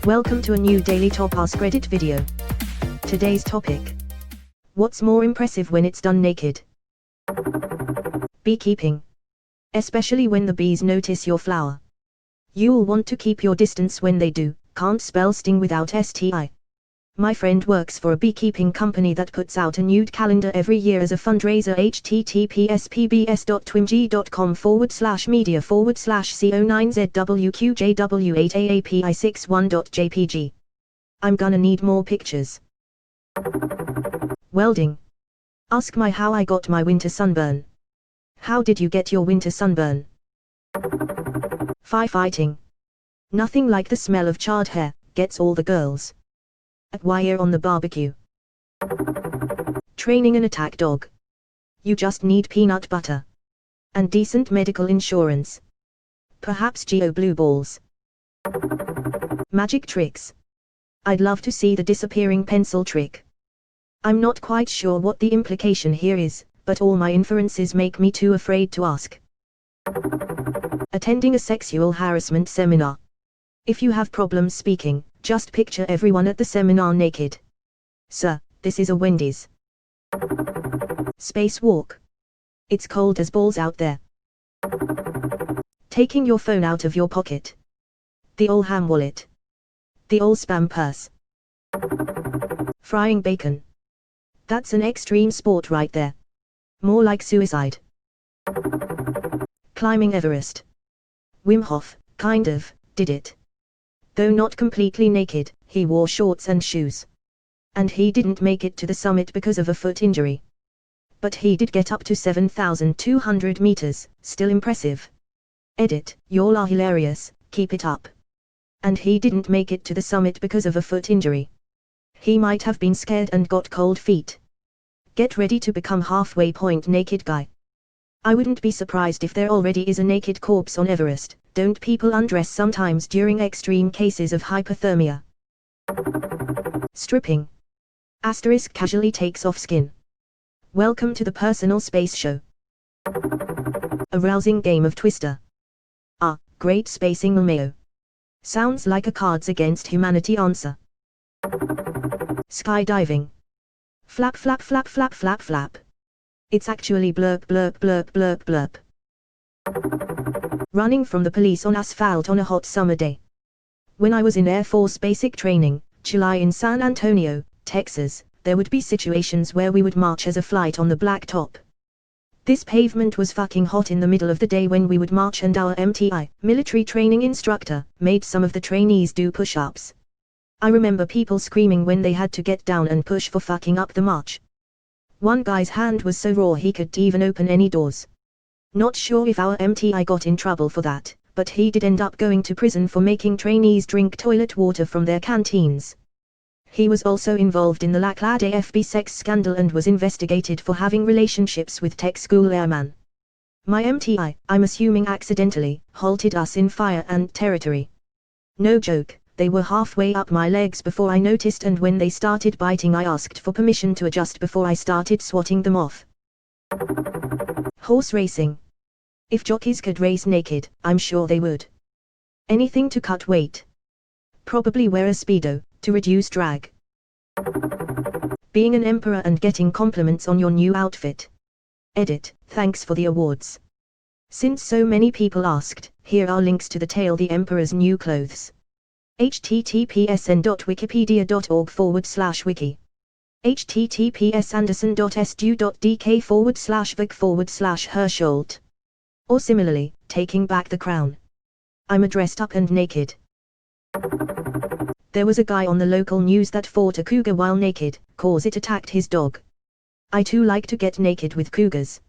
Welcome to a new daily top Askreddit video. Today's topic: what's more impressive when it's done naked? Beekeeping. Especially when the bees notice your flower. You'll want to keep your distance when they do. Can't spell sting without STI. My friend works for a beekeeping company that puts out a nude calendar every year as a fundraiser. https://media/co9zwqjw8aapi61.jpg. I'm gonna need more pictures. Welding. Ask my how I got my winter sunburn. How did you get your winter sunburn? Firefighting. Nothing like the smell of charred hair gets all the girls. At wire on the barbecue. Training an attack dog. You just need peanut butter. And decent medical insurance. Perhaps Geo blue balls. Magic tricks. I'd love to see the disappearing pencil trick. I'm not quite sure what the implication here is, but all my inferences make me too afraid to ask. Attending a sexual harassment seminar. If you have problems speaking, just picture everyone at the seminar naked. Sir, this is a Wendy's. Spacewalk. It's cold as balls out there. Taking your phone out of your pocket. The ol' ham wallet. The ol' spam purse. Frying bacon. That's an extreme sport right there. More like suicide. Climbing Everest. Wim Hof, kind of, did it. Though not completely naked, he wore shorts and shoes. And he didn't make it to the summit because of a foot injury. But he did get up to 7,200 meters, still impressive. Edit, y'all are hilarious, keep it up. And he didn't make it to the summit because of a foot injury. He might have been scared and got cold feet. Get ready to become halfway point naked guy. I wouldn't be surprised if there already is a naked corpse on Everest. Don't people undress sometimes during extreme cases of hypothermia? Stripping. Asterisk casually takes off skin. Welcome to the personal space show. A rousing game of Twister. Ah, great spacing LMAO. Sounds like a Cards Against Humanity answer. Skydiving. Flap flap flap flap flap flap. It's actually blurp blurp blurp blurp blurp. Running from the police on asphalt on a hot summer day. When I was in Air Force basic training, July in San Antonio, Texas, there would be situations where we would march as a flight on the blacktop. This pavement was fucking hot in the middle of the day when we would march, and our MTI, military training instructor, made some of the trainees do push-ups. I remember people screaming when they had to get down and push for fucking up the march. One guy's hand was so raw he couldn't even open any doors. Not sure if our MTI got in trouble for that, but he did end up going to prison for making trainees drink toilet water from their canteens. He was also involved in the Laclade AFB sex scandal and was investigated for having relationships with tech school airman. My MTI, I'm assuming accidentally, halted us in fire ant territory. No joke, they were halfway up my legs before I noticed, and when they started biting I asked for permission to adjust before I started swatting them off. Horse racing. If jockeys could race naked, I'm sure they would. Anything to cut weight. Probably wear a Speedo, to reduce drag. Being an emperor and getting compliments on your new outfit. Edit, thanks for the awards. Since so many people asked, here are links to the tale The Emperor's New Clothes. https://wikipedia.org/wiki. https://anderson.edu.dk/vic/Hersholt. Or similarly, Taking Back the Crown. I'm a dressed up and naked. There was a guy on the local news that fought a cougar while naked, cause it attacked his dog. I too like to get naked with cougars.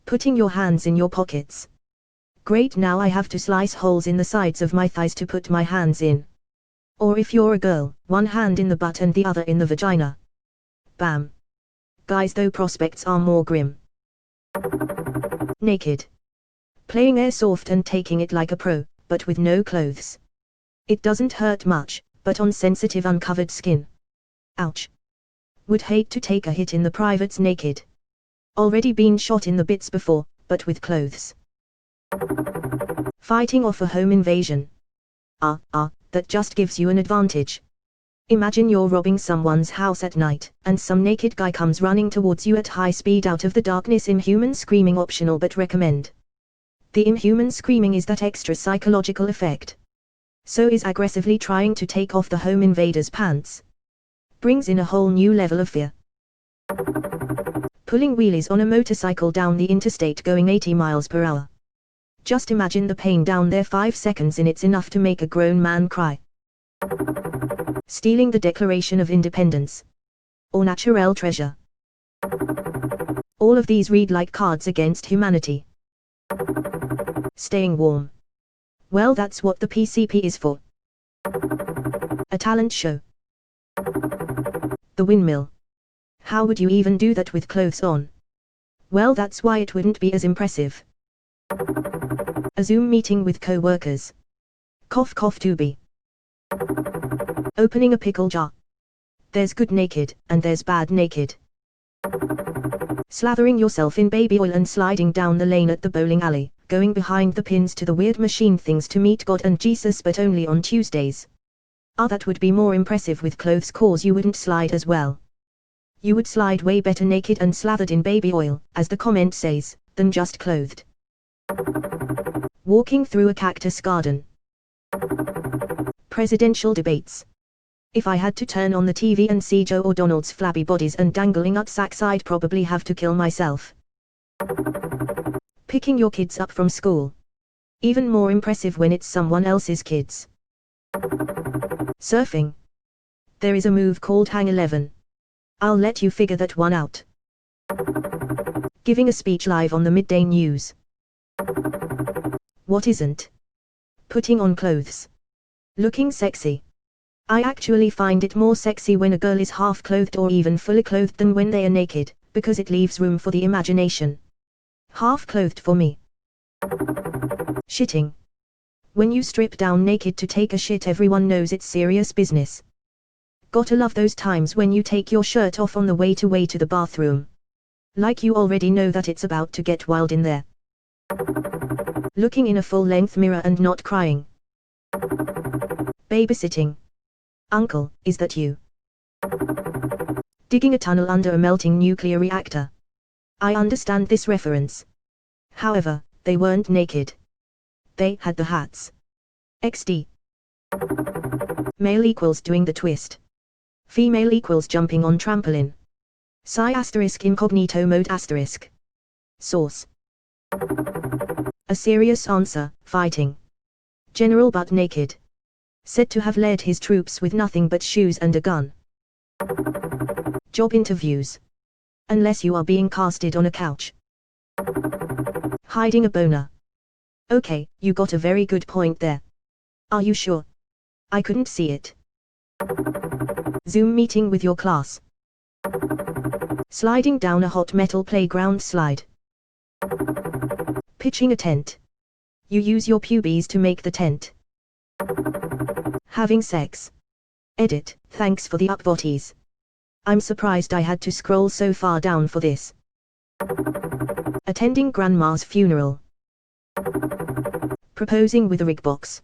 Putting your hands in your pockets. Great, now I have to slice holes in the sides of my thighs to put my hands in. Or if you're a girl, one hand in the butt and the other in the vagina. Bam. Guys, though prospects are more grim. Naked. Playing airsoft and taking it like a pro, but with no clothes. It doesn't hurt much, but on sensitive uncovered skin. Ouch. Would hate to take a hit in the privates naked. Already been shot in the bits before, but with clothes. Fighting off a home invasion. that just gives you an advantage. Imagine you're robbing someone's house at night, and some naked guy comes running towards you at high speed out of the darkness. Inhuman screaming optional but recommend. The inhuman screaming is that extra psychological effect. So is aggressively trying to take off the home invader's pants. Brings in a whole new level of fear. Pulling wheelies on a motorcycle down the interstate going 80 miles per hour. Just imagine the pain down there. 5 seconds in, it's enough to make a grown man cry. Stealing the Declaration of Independence. Or natural treasure. All of these read like cards against humanity. Staying warm. Well, that's what the PCP is for. A talent show. The windmill. How would you even do that with clothes on? Well, that's why it wouldn't be as impressive. A Zoom meeting with co-workers. Cough cough to be. Opening a pickle jar. There's good naked, and there's bad naked. Slathering yourself in baby oil and sliding down the lane at the bowling alley, going behind the pins to the weird machine things to meet God and Jesus, but only on Tuesdays. That would be more impressive with clothes, cause you wouldn't slide as well. You would slide way better naked and slathered in baby oil, as the comment says, than just clothed. Walking through a cactus garden. Presidential debates. If I had to turn on the TV and see Joe or Donald's flabby bodies and dangling nutsacks, I'd probably have to kill myself. Picking your kids up from school. Even more impressive when it's someone else's kids. Surfing. There is a move called Hang 11. I'll let you figure that one out. Giving a speech live on the midday news. What isn't? Putting on clothes. Looking sexy. I actually find it more sexy when a girl is half clothed or even fully clothed than when they are naked, because it leaves room for the imagination. Half clothed for me. Shitting. When you strip down naked to take a shit, everyone knows it's serious business. Gotta love those times when you take your shirt off on the way to the bathroom. Like you already know that it's about to get wild in there. Looking in a full-length mirror and not crying. Babysitting. Uncle, is that you? Digging a tunnel under a melting nuclear reactor. I understand this reference. However, they weren't naked. They had the hats. XD. Male equals doing the twist. Female equals jumping on trampoline. Psi asterisk incognito mode asterisk. Source. A serious answer, fighting. General butt naked. Said to have led his troops with nothing but shoes and a gun. Job interviews. Unless you are being casted on a couch. Hiding a boner. Okay, you got a very good point there. Are you sure? I couldn't see it. Zoom meeting with your class. Sliding down a hot metal playground slide. Pitching a tent. You use your pubes to make the tent. Having sex. Edit, thanks for the upvotes. I'm surprised I had to scroll so far down for this. Attending grandma's funeral. Proposing with a rig box.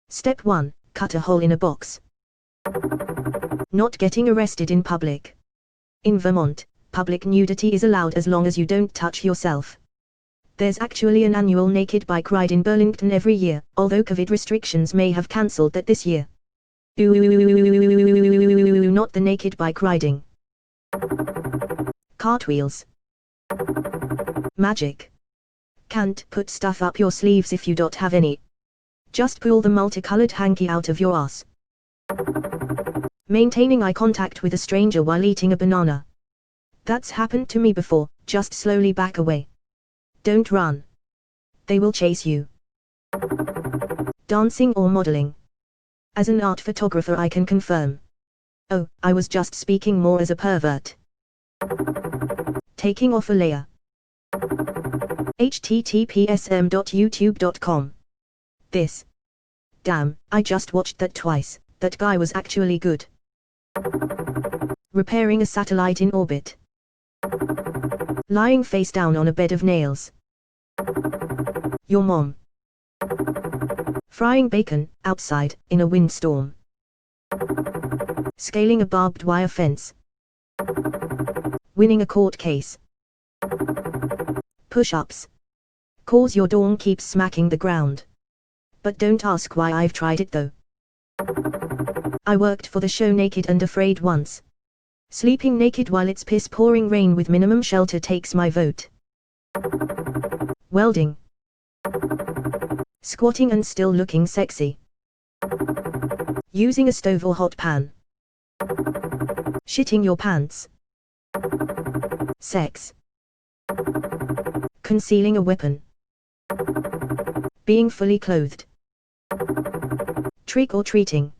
Step 1, cut a hole in a box. Not getting arrested in public. In Vermont, public nudity is allowed as long as you don't touch yourself. There's actually an annual naked bike ride in Burlington every year, although COVID restrictions may have cancelled that this year. Not the naked bike riding. Cartwheels. Magic. Can't put stuff up your sleeves if you don't have any. Just pull the multicolored hanky out of your ass. Maintaining eye contact with a stranger while eating a banana. That's happened to me before, just slowly back away. Don't run. They will chase you. Dancing or modeling. As an art photographer I can confirm. Oh, I was just speaking more as a pervert. Taking off a layer. https://youtube.com. This. Damn, I just watched that twice, that guy was actually good. Repairing a satellite in orbit. Lying face down on a bed of nails. Your mom. Frying bacon, outside, in a windstorm. Scaling a barbed wire fence. Winning a court case. Push-ups. Cause your dorm keeps smacking the ground. But don't ask why, I've tried it though. I worked for the show Naked and Afraid once. Sleeping naked while it's piss-pouring rain with minimum shelter takes my vote. Welding. Squatting and still looking sexy. Using a stove or hot pan. Shitting your pants. Sex. Concealing a weapon. Being fully clothed. Trick or treating.